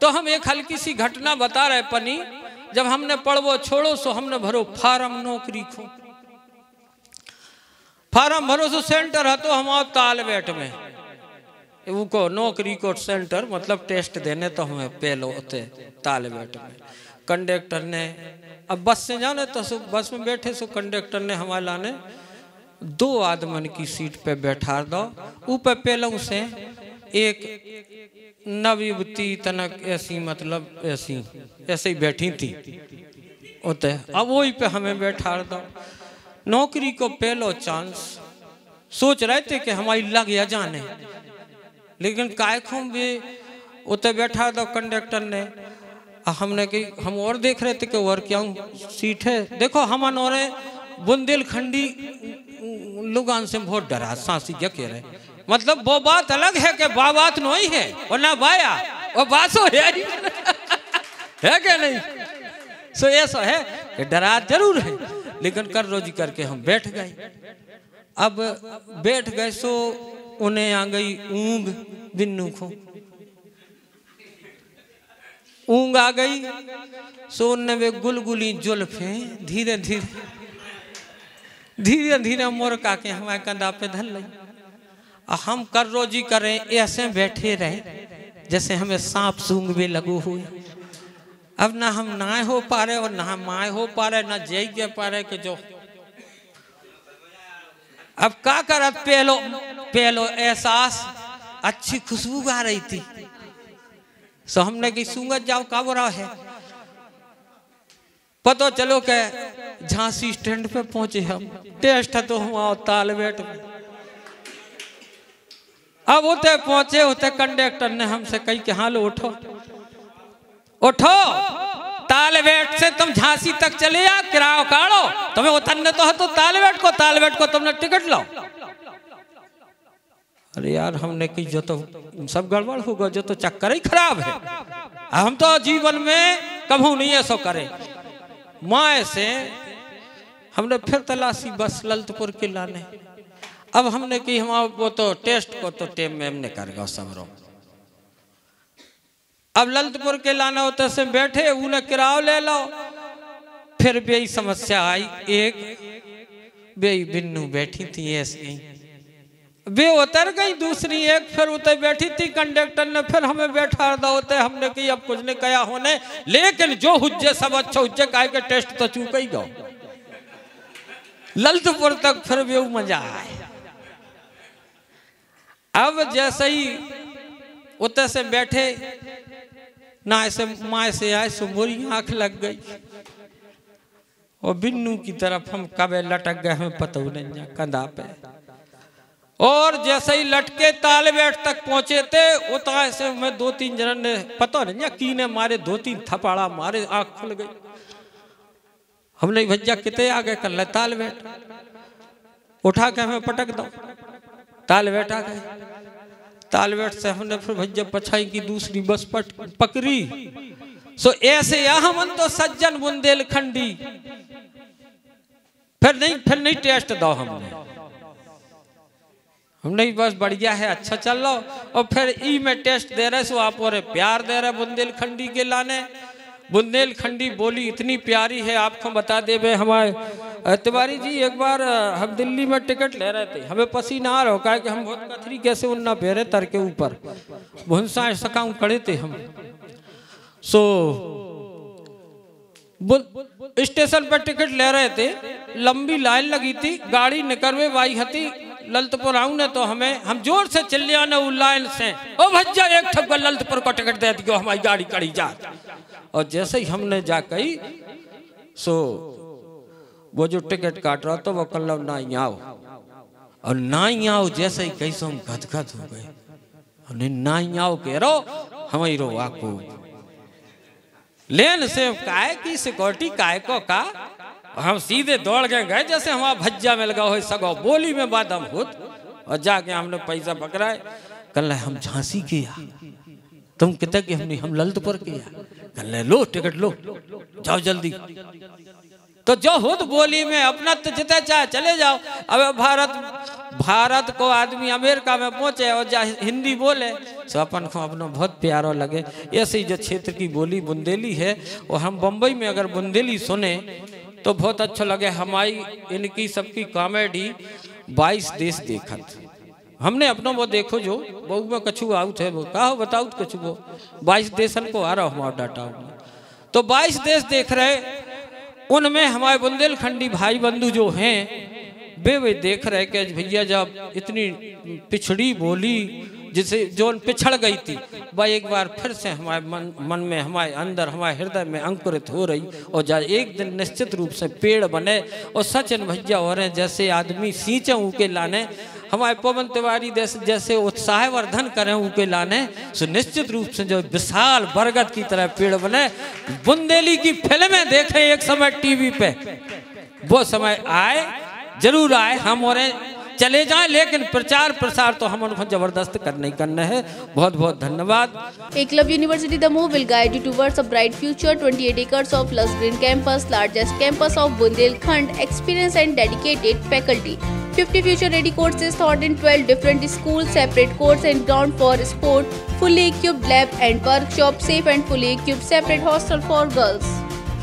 तो हम एक हल्की सी घटना बता रहे पनी, जब हमने पढ़वो छोड़ो सो हमने भरो फार्म नौकरी को फार्म भरो सो सेंटर है तो हम तालबेट में उनको नौकरी को सेंटर मतलब टेस्ट देने तो हमें पहले होते तालबेट में। कंडक्टर ने अब बस से जाने तो बस में बैठे सो कंडक्टर ने हमारे लाने 2 आदमन की सीट पे बैठा दो। ऊपर पहलों से एक नवयुवती तनक ऐसी मतलब ऐसे ही बैठी थी होते, अब वही पे हमें बैठा दो। नौकरी को पहलो चांस सोच रहे थे कि हमारी लग या जाने, लेकिन कायखों भी उते बैठा दो कंडक्टर ने। हमने कि हम और देख रहे थे कि और क्या सीट है। देखो हम और बुंदेलखंडी लुगान से बहुत डरा सांसी क्या कह रहे, मतलब वो बात अलग है कि बात नहीं है और ना बाया वो बासो है क्या नहीं। सो ऐसा है कि डरा जरूर है, लेकिन कर रोजी करके हम बैठ गए। अब बैठ गए सो उन्हें आ गई ऊंग, बिन्नू को ऊंग आ गई। सो उनने वे गुलगुली जुल्फे धीरे धीरे मुर्का के हमारे कंधा पे धर ली। हम कर रोजी करें ऐसे बैठे रहे जैसे हमें सांप सूंघ भी लगू हुई। अब ना हम ना हो पा रहे और ना माए हो पा रहे, ना जय के पा रहे कि जो अब क्या कर। पहलो एहसास अच्छी खुशबू आ रही थी, सो हमने कि सूंघत जाओ का बुरा है। पता चलो के झांसी स्टैंड पे पहुंचे हम, टेस्ट है तो हम आओ तालबेट में। अब उते पहुंचे, उते कंडक्टर ने हमसे कही कि हाँ लो उठो उठो, तालबेट से तुम झांसी तक चले आ, किराया काढ़ो, तुम्हें उतरने तो है तो तालबेट को तुमने टिकट लो। अरे यार हमने की जो तो सब गड़बड़ होगा, जो तो चक्कर ही खराब है। हम तो जीवन में कभी नहीं ऐसा करे। माए से हमने फिर तलाशी बस ललितपुर के लाने। अब हमने की हम वो तो टेस्ट को तो टेम में हमने कर गया समरो। अब ललितपुर के लाना होते से बैठे उन्हें किराया ले लो। फिर भी समस्या आई, एक बेई बिन्नू बैठी थी ऐसे वे उतर गई, दूसरी एक फिर उतर बैठी थी। कंडक्टर ने फिर हमें बैठा रहा होते, हमने कि अब कुछ नहीं कया होने, लेकिन जो हुज्जे सब अच्छा हुज्जे काहे के टेस्ट तो चूक ही गो। ललितपुर तक फिर भी मजा आए। अब जैसे ही उतर से बैठे ना ऐसे माए से आए सो मोरी आंख लग गई और बिन्नू की तरफ हम कबे लटक गए, हमें पता नहीं कंधा पे। और जैसे ही लटके तालबेट तक पहुंचे थे उतना से मैं 2-3 जन ने पता नहीं की ने मारे 2-3 थपाड़ा मारे, आंख खुल गई। हमने भैया कितने आ गए कर ले तालबेट, उठा के हमें पटक दो। तालबेट आ गए, तालबेट से हमने फिर भैया पछाई की दूसरी बस पकड़ी। सो ऐसे हम तो सज्जन बुंदेलखंडी फिर नहीं टेस्ट दो हमने बस बढ़िया है अच्छा चल लो। और फिर ई में टेस्ट दे रहे सो आप और प्यार दे रहे बुंदेलखंडी के लाने। बुंदेलखंडी बोली इतनी प्यारी है, आपको बता दे बे हमारे तिवारी जी एक बार हम दिल्ली में टिकट ले रहे थे, हमें पसीना आ रहा हो कि हम बहुत कथरी कैसे उन्ना पेरे तर के ऊपर भुंसा सकाऊ खड़े थे हम। सो स्टेशन पर टिकट ले रहे थे, लंबी लाइन लगी थी, गाड़ी निकलवे वाई हती ललितपुर आऊं ने तो हम जोर से चिल्ले आने उस लाइन से, ओ भैया एक ठप्पा ललितपुर को टिकट दे दियो, हमारी गाड़ी कड़ी जा। और जैसे ही हमने जा कही सो वो जो टिकट काट रहा तो वो कल ना ही आओ, और ना ही आओ जैसे ही कैसे हम गदगद हो गए। हमने ना ही आओ कह रो हमारी रो आपको लेन से काय की सिक्योरिटी काय को का, हम सीधे दौड़ गए जैसे हमारा भज्जा में लगा हो सगो बोली में बात हम खुद। और जाके हमने पैसा पकड़ाए, कल हम झांसी किया, तुम कितने कि हम ललितपुर किया, कल लो टिकट लो जाओ जल्दी। तो जो खुद बोली में अपना तो जितना चाहे चले जाओ। अब भारत को आदमी अमेरिका में पहुंचे और जा हिंदी बोले सो अपन को अपना बहुत प्यारो लगे। ऐसे ही जो क्षेत्र की बोली बुंदेली है, और हम बम्बई में अगर बुंदेली सुने तो बहुत अच्छा लगे। हमारी इनकी सबकी कॉमेडी 22 देश देखत हमने अपना वो देखो जो बहु में कछु आउट है वो कहा बताओ कछु वो 22 देशन को आ रहा हमारा डाटा, तो 22 देश देख रहे, उनमें हमारे बुंदेलखंडी भाई बंधु जो हैं वे देख रहे कि भैया जब इतनी पिछड़ी बोली जिसे जो पिछड़ गई थी वह एक बार फिर से हमारे मन में, हमारे अंदर, हमारे हृदय में अंकुरित हो रही, और जब एक दिन निश्चित रूप से पेड़ बने और सचिन भैया हो रहे जैसे आदमी सींचे ऊके लाने, हमारे पवन तिवारी जैसे उत्साहवर्धन करें ऊके लाने, सो निश्चित रूप से जो विशाल बरगद की तरह पेड़ बने। बुंदेली की फिल्में देखें एक समय टीवी पे, वो समय आए जरूर आए, हम और चले जाएं, लेकिन प्रचार प्रसार तो हम उनको जबरदस्त करना है। बहुत बहुत धन्यवाद। Eklavya University Damoh will guide you towards a bright future. 28 acres of lush green campus, largest campus of Bundelkhand, experienced and dedicated faculty. 50 future-ready courses taught in 12 different schools, separate courts and ground for sport, fully equipped lab and workshop, safe and fully equipped separate hostel for girls.